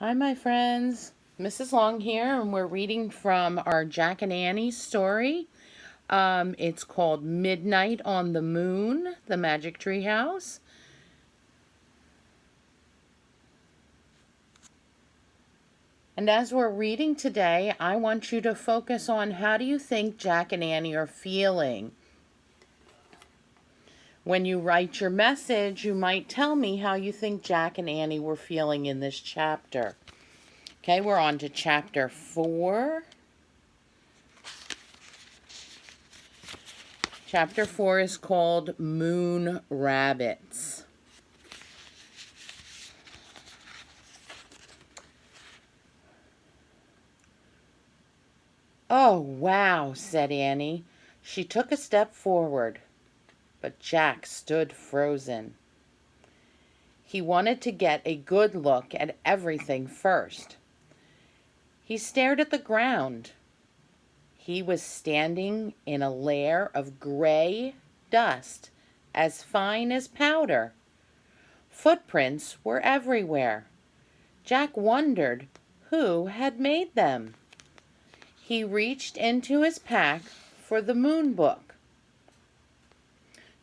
Hi, my friends. Mrs. Long here, and we're reading from our Jack and Annie story. It's called Midnight on the Moon, the Magic Treehouse. And as we're reading today, I want you to focus on how do you think Jack and Annie are feeling. When you write your message, you might tell me how you think Jack and Annie were feeling in this chapter. Okay, we're on to chapter 4. Chapter 4 is called Moon Rabbits. "Oh, wow," said Annie. She took a step forward, but Jack stood frozen. He wanted to get a good look at everything first. He stared at the ground. He was standing in a layer of gray dust as fine as powder. Footprints were everywhere. Jack wondered who had made them. He reached into his pack for the moon book.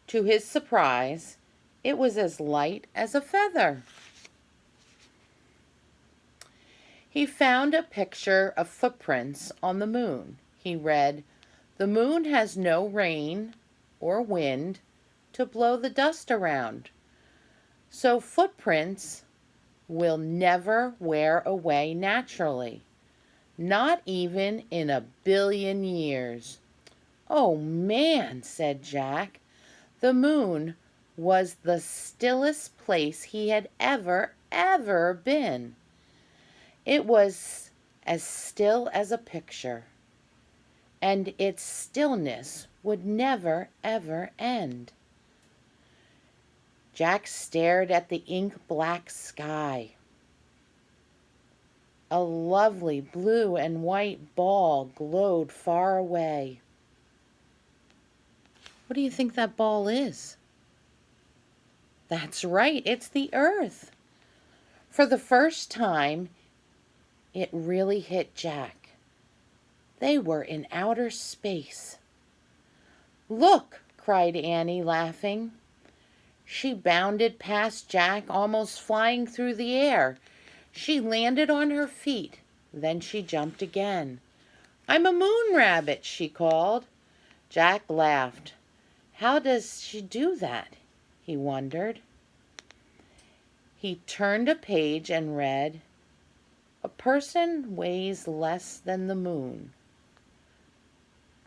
To his surprise, it was as light as a feather. He found a picture of footprints on the moon. He read, "The moon has no rain or wind to blow the dust around, so footprints will never wear away naturally, not even in 1,000,000,000 years." "Oh, man," said Jack. The moon was the stillest place he had ever been. It was as still as a picture, and its stillness would never, ever end. Jack stared at the ink-black sky. A lovely blue and white ball glowed far away. What do you think that ball is? That's right, it's the Earth. For the first time, it really hit Jack. They were in outer space. "Look!" cried Annie, laughing. She bounded past Jack, almost flying through the air. She landed on her feet. Then she jumped again. "I'm a moon rabbit," she called. Jack laughed. How does she do that? He wondered. He turned a page and read, "A person weighs less than the moon."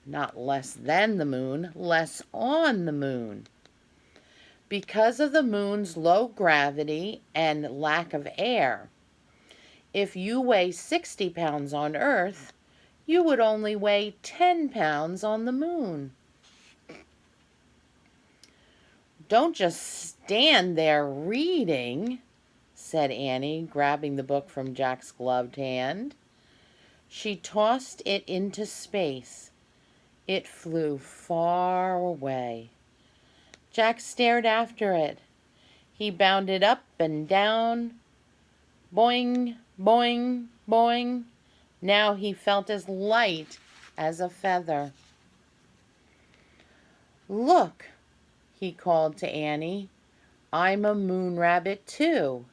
Not less than the moon, less on the moon. Because of the moon's low gravity and lack of air, if you weigh 60 pounds on Earth, you would only weigh 10 pounds on the moon. "Don't just stand there reading," said Annie, grabbing the book from Jack's gloved hand. She tossed it into space. It flew far away. Jack stared after it. He bounded up and down. Boing, boing, boing. Now he felt as light as a feather. "Look," he called to Annie. "I'm a moon rabbit too."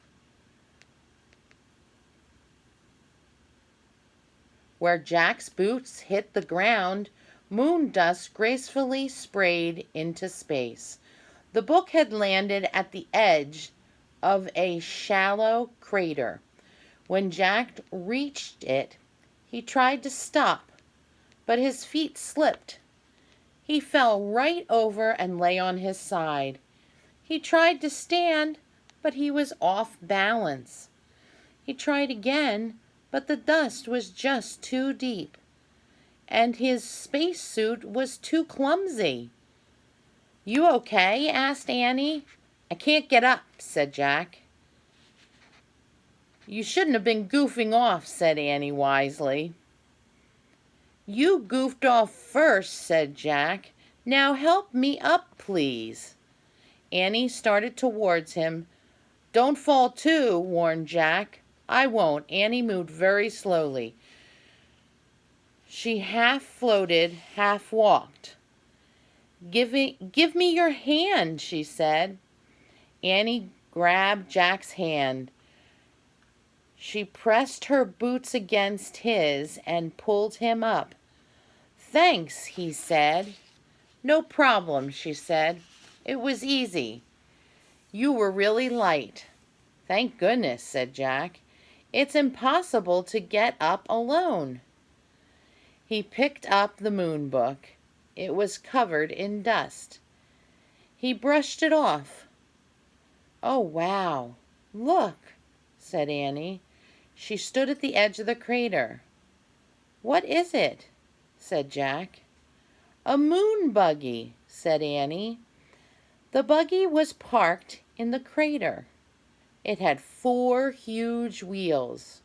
Where Jack's boots hit the ground, moon dust gracefully sprayed into space. The book had landed at the edge of a shallow crater. When Jack reached it, he tried to stop, but his feet slipped. He fell right over and lay on his side. He tried to stand, but he was off balance. He tried again, but the dust was just too deep, and his spacesuit was too clumsy. "You okay?" asked Annie. "I can't get up," said Jack. "You shouldn't have been goofing off," said Annie wisely. "You goofed off first," said Jack. "Now help me up, please." Annie started towards him. "Don't fall too," warned Jack. I won't." Annie moved very slowly. She half floated, half walked. Give me your hand," she said. Annie grabbed Jack's hand. She pressed her boots against his and pulled him up. "Thanks," he said. "No problem," she said. "It was easy. You were really light." "Thank goodness," said Jack. "It's impossible to get up alone." He picked up the moon book. It was covered in dust. He brushed it off. "Oh, wow. Look," said Annie. She stood at the edge of the crater. "What is it?" said Jack. "A moon buggy," said Annie. The buggy was parked in the crater. It had 4 huge wheels.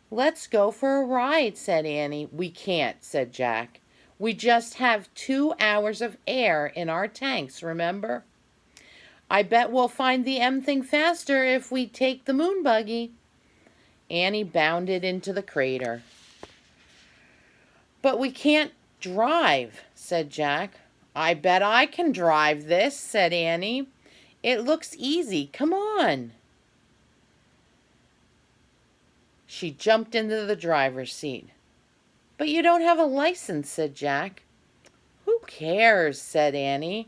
"Let's go for a ride," said Annie. "We can't," said Jack. "We just have 2 hours of air in our tanks, remember? I bet we'll find the M thing faster if we take the moon buggy." Annie bounded into the crater. "But we can't drive," said Jack. "I bet I can drive this," said Annie. "It looks easy. Come on." She jumped into the driver's seat. "But you don't have a license," said Jack. "Who cares?" said Annie.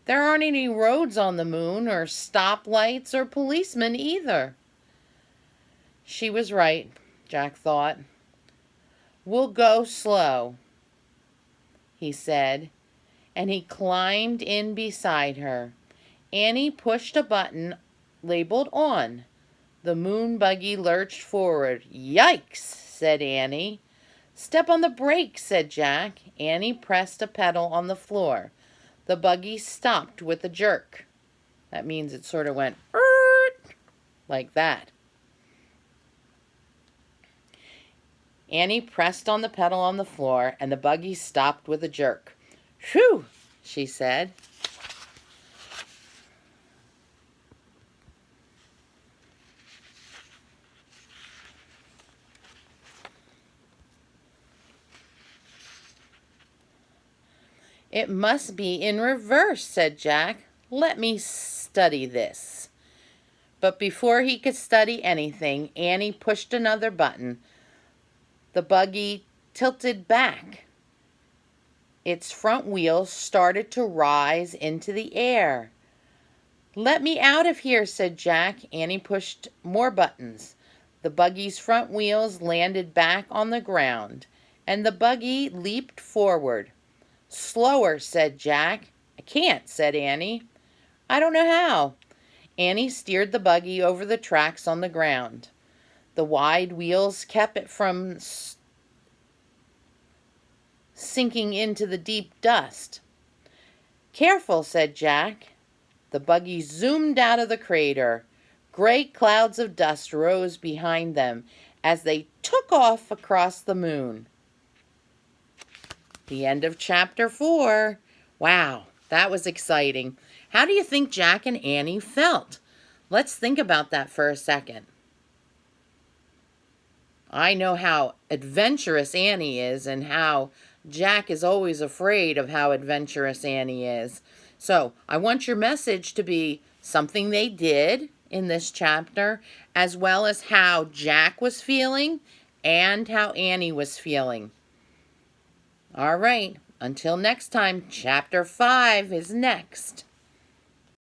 "There aren't any roads on the moon, or stoplights, or policemen either." She was right, Jack thought. "We'll go slow," he said, and he climbed in beside her. Annie pushed a button labeled "on." The moon buggy lurched forward. "Yikes," said Annie. "Step on the brake," said Jack. Annie pressed a pedal on the floor. The buggy stopped with a jerk. That means it sort of went like that. Annie pressed on the pedal on the floor, and the buggy stopped with a jerk. "Phew," she said. "It must be in reverse," said Jack. "Let me study this." But before he could study anything, Annie pushed another button. The buggy tilted back. Its front wheels started to rise into the air. "Let me out of here," said Jack. Annie pushed more buttons. The buggy's front wheels landed back on the ground, and the buggy leaped forward. "Slower," said Jack. "I can't," said Annie. "I don't know how." Annie steered the buggy over the tracks on the ground. The wide wheels kept it from sinking into the deep dust. "Careful," said Jack. The buggy zoomed out of the crater. Great clouds of dust rose behind them as they took off across the moon. The end of chapter 4. Wow, that was exciting. How do you think Jack and Annie felt? Let's think about that for a second. I know how adventurous Annie is and how Jack is always afraid of how adventurous Annie is. So I want your message to be something they did in this chapter, as well as how Jack was feeling and how Annie was feeling. All right, until next time, chapter 5 is next.